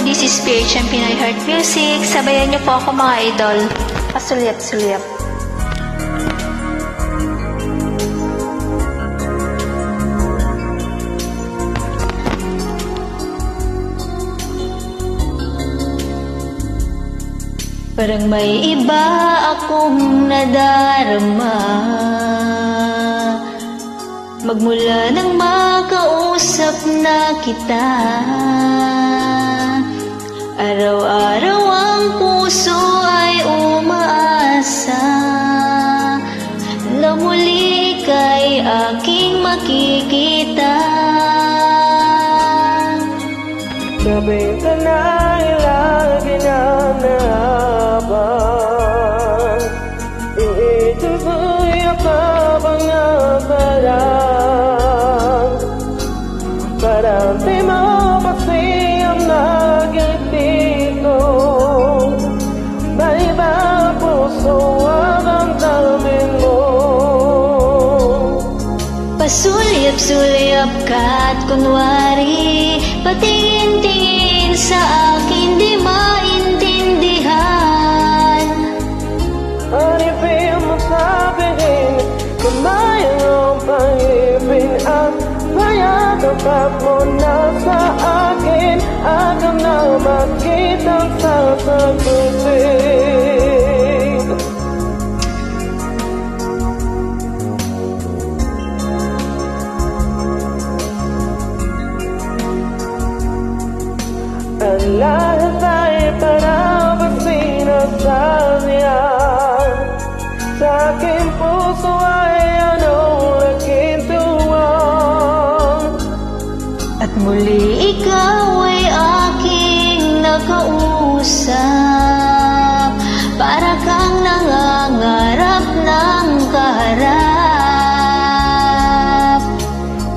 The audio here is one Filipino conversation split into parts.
This is PHM Pinoy Heart Music. Sabayan niyo po ako mga idol. Pasulyap-sulyap. Parang may iba akong nadarama magmula nang makausap na kita. Araw-araw ang puso ay umaasa na muli kay aking makikita. Sabi ka na lagi na nahabang iituloy ka bang nakarang parang di mo kasi ang nagitito. May iba puso ang damdamin mo. Pasulyap-sulyap ka at kunwari patingin-tingin sa akin di maintindihan. Ang ibig mo sabihin kung mayroong pag-ibig at mayagapap mo na sa akin agam na makitang sasagutin. Ang lahat ay parang sinasabihan. Sa aking puso ay anong nakintuwang. At muli ikaw ay aking nakausap, para kang nangangarap ng kaharap.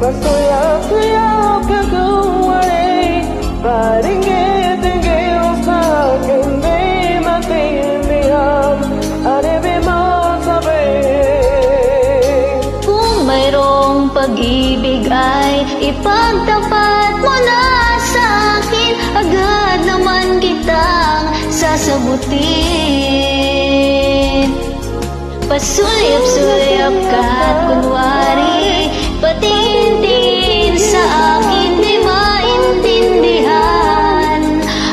Pasuyaw-suyaw ka kuwari, paringgit-inggil sa akin di matindihan. Ang ibig mo sabihin, Kung mayroong pag-ibig ay ipagtapat mo na sa akin, agad naman kitang sasagutin. Pasulyap-sulyap ka at kunwari patingin-tingin sa akin di maintindihan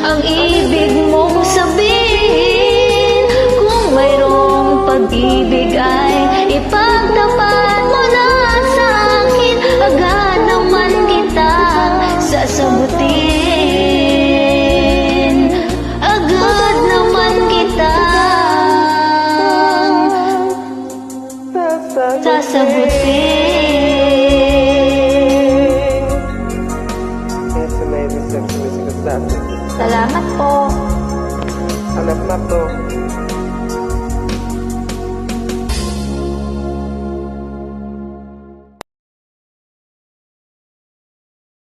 ang ibig mong sabihin. Kung mayroong pag-ibig ay ipagtapat mo na sa akin, agad naman kitang sasagutin. Agad naman kitang sasagutin. Yes, amazing sex music assassin. Salamat po. Alam na to.